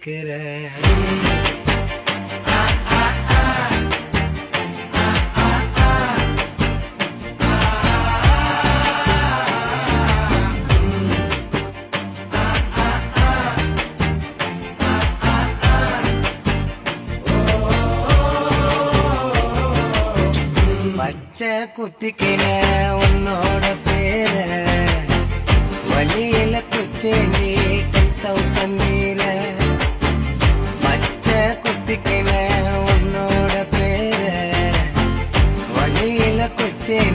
கேட்கிறேன். பச்சை குத்திக்கின உன்னோட பேர வழியில குச்சேண்டி 10,000 மீற. பச்சை குத்திக்கின உன்னோட பேர வழியில குச்சேண்டி